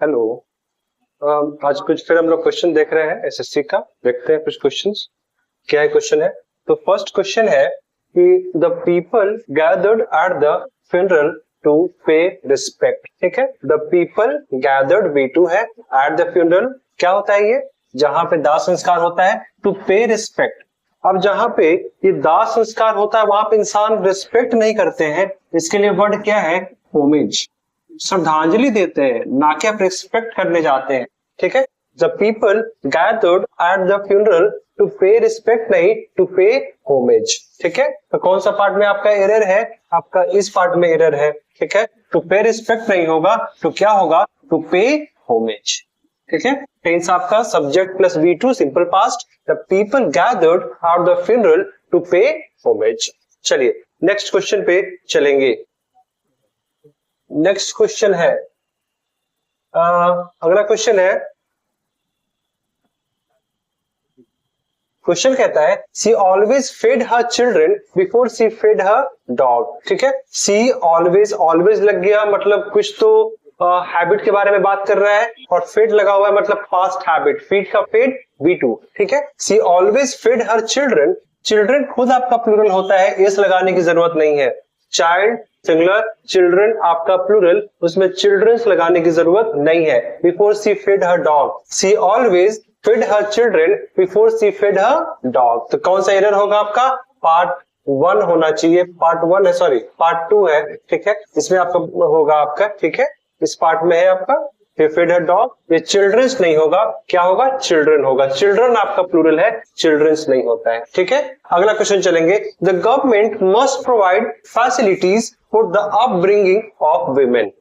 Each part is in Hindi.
हेलो। आज कुछ फिर हम लोग क्वेश्चन देख रहे हैं एसएससी का। देखते हैं कुछ क्वेश्चंस क्या है। क्वेश्चन है तो फर्स्ट क्वेश्चन है कि the people gathered at the funeral to pay respect. ठीक है, द पीपल गैदर्ड B2 है एट द फ्यूनरल। क्या होता है ये? जहां पे दाह संस्कार होता है, टू पे रिस्पेक्ट। अब जहां पे ये दाह संस्कार होता है वहां पे इंसान रिस्पेक्ट नहीं करते हैं, इसके लिए वर्ड क्या है? होमेज। श्रद्धांजलि देते हैं, ना कि आप रिस्पेक्ट करने जाते हैं। ठीक है, the people gathered at the funeral to pay respect, नहीं टू पे होमेज। ठीक है, तो कौन सा पार्ट में आपका एरर है? आपका इस पार्ट में एरर है। ठीक है, टू पे रिस्पेक्ट नहीं होगा तो क्या होगा? To pay homage. ठीक है, टेंस आपका subject plus V2 simple past. The people gathered at the funeral to pay homage. चलिए नेक्स्ट क्वेश्चन पे चलेंगे। नेक्स्ट क्वेश्चन है अगला क्वेश्चन है, क्वेश्चन कहता है she always fed her children before she fed her dog. ठीक है, सी ऑलवेज, ऑलवेज लग गया मतलब कुछ तो हैबिट के बारे में बात कर रहा है, और फेड लगा हुआ है मतलब पास्ट हैबिट। फीड का फेड V2। ठीक है, she always fed her children. Children खुद आपका प्लूरल होता है, एस लगाने की जरूरत नहीं है। चाइल्ड सिंगुलर, चिल्ड्रन आपका प्लूरल, उसमें चिल्ड्रंस लगाने की जरूरत नहीं है। Before she fed her dog, she always fed her children before she fed her dog. तो कौन सा एरर होगा आपका? पार्ट 1 होना चाहिए। पार्ट 1 है, सॉरी पार्ट 2 है। ठीक है, इसमें आपका होगा आपका। ठीक है, इस पार्ट में है आपका फेड हर डॉग। ये चिल्ड्रंस नहीं होगा, क्या होगा? चिल्ड्रन होगा। चिल्ड्रन आपका प्लूरल है, चिल्ड्रंस नहीं होता है। ठीक है, अगला क्वेश्चन चलेंगे। The government must provide facilities for the upbringing of women.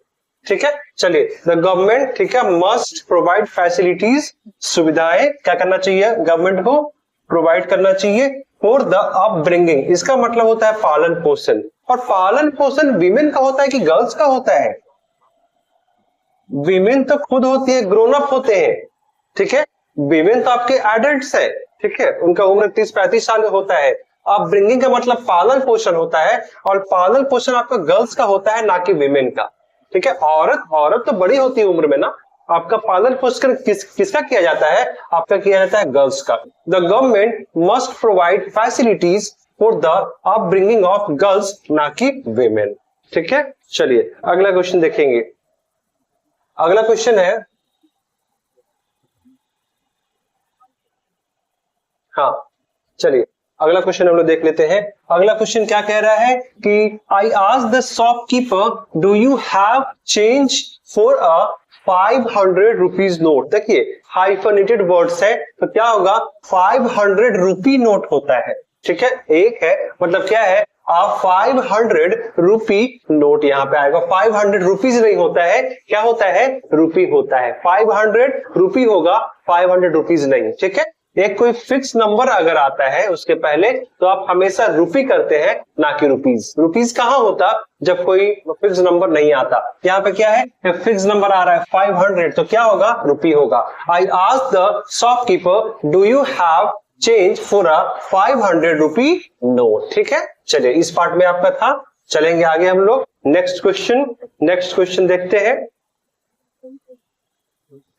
ठीक है, चलिए द गवर्नमेंट, ठीक है, मस्ट प्रोवाइड फैसिलिटीज, सुविधाएं क्या करना चाहिए? गवर्नमेंट को प्रोवाइड करना चाहिए फॉर द अपब्रिंगिंग। इसका मतलब होता है पालन पोषण, और पालन पोषण वीमेन का होता है कि गर्ल्स का होता है? वीमेन तो खुद होती है, ग्रोन अप होते हैं। ठीक है, वीमेन तो आपके एडल्ट्स है। ठीक है, उनका उम्र 30-35 साल होता है। अपब्रिंगिंग का मतलब पालन पोषण होता है, और पालन पोषण आपका गर्ल्स का होता है, ना कि वीमेन का। ठीक है, औरत तो बड़ी होती है उम्र में ना। आपका पालन पोषण किसका किया जाता है? आपका किया जाता है गर्ल्स का। The government must provide facilities for the upbringing of girls, ना कि वीमेन। ठीक है, चलिए अगला क्वेश्चन देखेंगे। अगला क्वेश्चन है, हाँ चलिए अगला क्वेश्चन हम लोग देख लेते हैं। अगला क्वेश्चन क्या कह रहा है कि I asked the shopkeeper do you have change for a 500 rupees note. देखिए हाइफनेटेड वर्ड्स है, तो क्या होगा? 500 रुपी नोट होता है। ठीक है, एक है मतलब क्या है? आप 500 रुपी नोट यहां पे आएगा। 500 रुपीज नहीं होता है, क्या होता है? रुपी होता है। 500 रुपी होगा, 500 रुपीज नहीं। ठीक है, एक कोई फिक्स नंबर अगर आता है उसके पहले तो आप हमेशा रुपी करते हैं, ना कि रुपीज। रुपीज कहां होता? जब कोई फिक्स नंबर नहीं आता। यहाँ पे क्या है? फिक्स नंबर आ रहा है 500, तो क्या होगा? रुपी होगा। I asked the shopkeeper do you have change for a 500 rupee note. ठीक है, चलिए इस पार्ट में आपका था। चलेंगे आगे हम लोग। नेक्स्ट क्वेश्चन देखते हैं।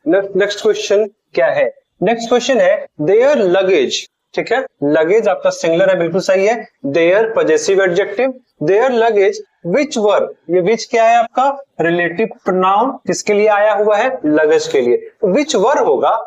नेक्स्ट क्वेश्चन क्या है? नेक्स्ट क्वेश्चन है देयर लगेज। ठीक है, लगेज आपका सिंगुलर है, बिल्कुल सही है। Their possessive adjective, their luggage which were, ये विच क्या है आपका? Relative pronoun. किसके लिए आया हुआ है? लगेज के लिए। विच वर होगा?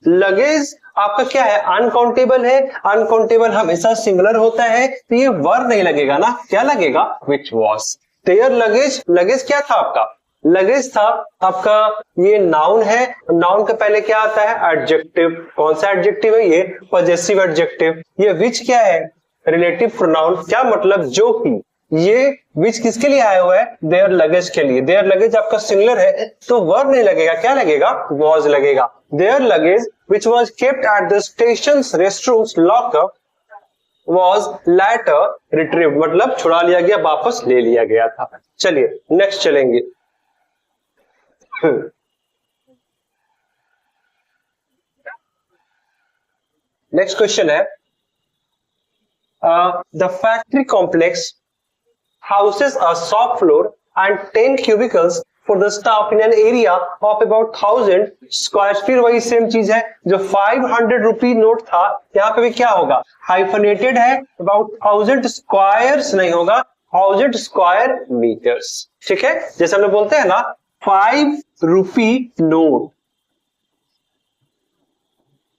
लगेज आपका क्या है? अनकाउंटेबल है। अनकाउंटेबल हमेशा सिंगुलर होता है, तो ये वर नहीं लगेगा ना, क्या लगेगा? Which was. There luggage, luggage क्या था आपका? लगेज था आपका, ये नाउन है। नाउन के पहले क्या आता है? एडजेक्टिव। कौन सा एडजेक्टिव है? ये पजेसिव एडजेक्टिव। ये विच क्या है? Relative pronoun. क्या मतलब? जो कि। ये विच किसके लिए आया हुआ है? देयर लगेज के लिए। देयर लगेज आपका सिंगुलर है तो वर्ब नहीं लगेगा, क्या लगेगा? वॉज लगेगा। Their luggage which was kept at the station restrooms lockup was later retrieve, मतलब छुड़ा लिया गया, वापस ले लिया गया था। चलिए नेक्स्ट चलेंगे। नेक्स्ट क्वेश्चन है the factory complex houses a shop floor and 10 cubicles for the staff in an area of about 1000 square. फिर वही सेम चीज है, जो 500 रुपी नोट था यहाँ पे भी क्या होगा, हाइफनेटेड है, अबाउट 1000 स्क्वायर्स नहीं होगा, 1000 स्क्वायर मीटर्स। ठीक है, जैसे हम लोग बोलते हैं ना 5 रुपी नोट,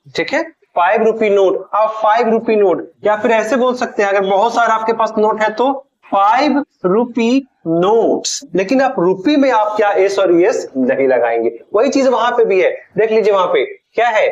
ठीक है, 5 रुपी नोट, आप 5 रुपी नोट, या फिर ऐसे बोल सकते हैं अगर बहुत सारा आपके पास नोट है तो 5 रुपी नोट्स। लेकिन आप रुपी में आप क्या एस और एस नहीं लगाएंगे, वही चीज वहां पे भी है। देख लीजिए वहां पे क्या है,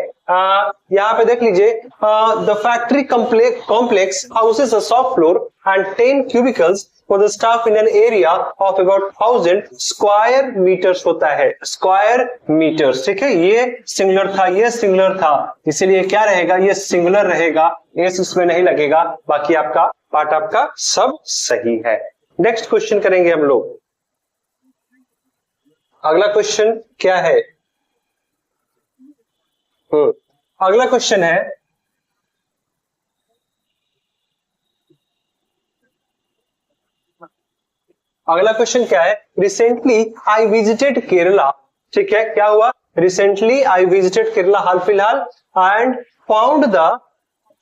यहाँ पे देख लीजिए, the factory complex houses a soft floor and 10 cubicles for the staff in an area of about 1000 square metres होता है, स्क्वायर मीटर्स। ठीक है, ये सिंगुलर था, ये सिंगुलर था, इसीलिए क्या रहेगा, ये सिंगुलर रहेगा, एस इसमें नहीं लगेगा, बाकी आपका पार्ट आपका सब सही है। नेक्स्ट क्वेश्चन करेंगे हम लोग। अगला क्वेश्चन क्या है, अगला क्वेश्चन है, अगला क्वेश्चन क्या है, रिसेंटली आई विजिटेड केरला। ठीक है, क्या हुआ, रिसेंटली आई विजिटेड केरला, हाल फिलहाल, and found the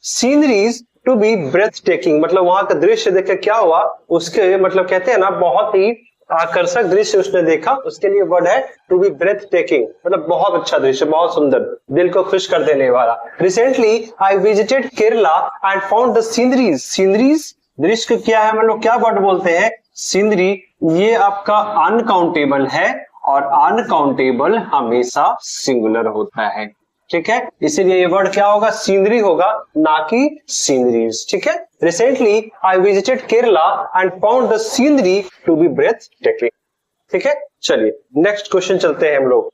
sceneries to be breathtaking. मतलब वहां का दृश्य देखकर क्या हुआ, उसके मतलब कहते हैं ना बहुत ही आकर्षक दृश्य उसने देखा, उसके लिए वर्ड है टू बी ब्रेथ टेकिंग, मतलब बहुत अच्छा दृश्य, बहुत सुंदर, दिल को खुश कर देने वाला। Recently I visited Kerala and found the sceneries, sceneries दृश्य क्या है, मतलब क्या वर्ड बोलते हैं, सीनरी, ये आपका अनकाउंटेबल है और अनकाउंटेबल हमेशा सिंगुलर होता है। ठीक है, इसीलिए ये वर्ड क्या होगा, सीनरी होगा, ना कि सीनरीज। ठीक है, recently I visited Kerala and found the scenery to be breathtaking. ठीक है, चलिए नेक्स्ट क्वेश्चन चलते हैं हम लोग।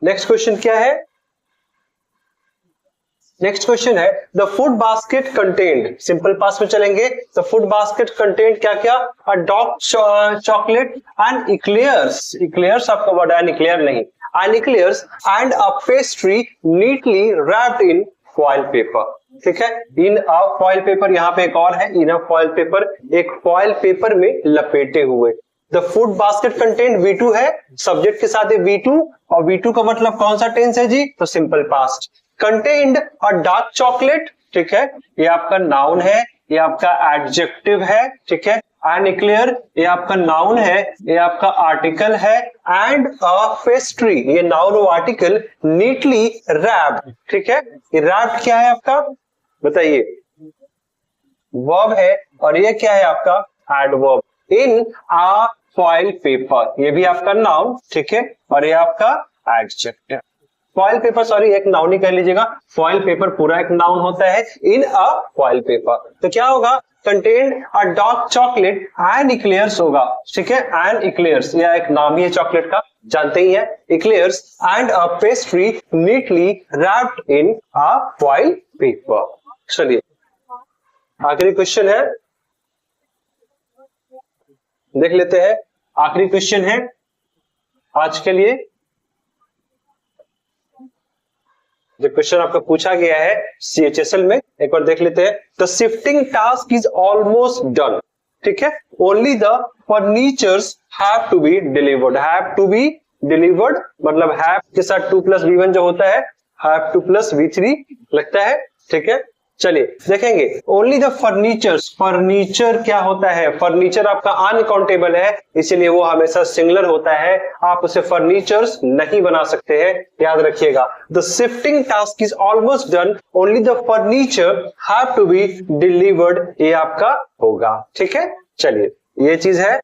नेक्स्ट क्वेश्चन क्या है, नेक्स्ट क्वेश्चन है the food basket content, simple past में चलेंगे, द फूड बास्केट कंटेंट क्या क्या, अ dark chocolate and eclairs, eclairs आपका वर्ड है, इक्लेयर नहीं, and eclairs and a pastry neatly wrapped in foil paper. ठीक है, इन अ फॉइल पेपर, यहाँ पे एक और है, इन अ फॉइल पेपर, एक फॉइल पेपर में लपेटे हुए। The food basket content V2 है, सब्जेक्ट के साथ है V2, और V2 का मतलब कौन सा टेंस है जी, तो सिंपल पास्ट। कंटेन्ड अ डार्क चॉकलेट, ठीक है, ये आपका नाउन है, ये आपका एडजेक्टिव है। ठीक है, एंड इक्लेयर ये आपका नाउन है, ये आपका आर्टिकल है, एंड अ पेस्ट्री ये नाउन और आर्टिकल, नीटली रैप्ड। ठीक है, ये रैप्ड क्या है आपका, बताइए, वर्ब है, और ये क्या है आपका, एडवर्ब, इन अ फॉइल पेपर, ये भी आपका नाउन। ठीक है, और ये आपका एडजेक्टिव। फॉइल पेपर, सॉरी एक नाउन ही कह लीजिएगा, फॉइल पेपर पूरा एक नाउन होता है, इन अ फॉइल पेपर। तो क्या होगा, contain a dark chocolate and eclairs होगा। ठीक है, एंड इक्लेयर्स यह एक नाम ही है चॉकलेट का, जानते ही है, eclairs and a pastry neatly wrapped in a foil paper. चलिए आखिरी क्वेश्चन है, देख लेते हैं, आखिरी क्वेश्चन है आज के लिए। जो क्वेश्चन आपका पूछा गया है CHSL में, एक बार देख लेते हैं। The shifting task is almost done. ठीक है, only the furnitures have to be delivered, have to be delivered मतलब हैव के साथ 2 + V1 जो होता है, हैव 2 + V3 लगता है। ठीक है, चलिए देखेंगे, ओनली द फर्नीचर्स, फर्नीचर क्या होता है, फर्नीचर आपका अनकाउंटेबल है, इसीलिए वो हमेशा सिंगुलर होता है, आप उसे फर्नीचर्स नहीं बना सकते हैं, याद रखिएगा। The shifting task is almost done, only the furniture have to be delivered, ये आपका होगा। ठीक है, चलिए ये चीज है।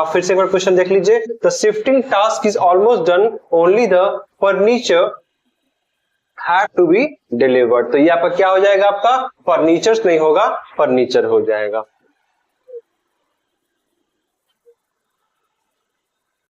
फिर से एक बार क्वेश्चन देख लीजिए, the shifting task is almost done, only the furniture have to be delivered. तो ये आपका क्या हो जाएगा, आपका फर्नीचर्स नहीं होगा, फर्नीचर हो जाएगा।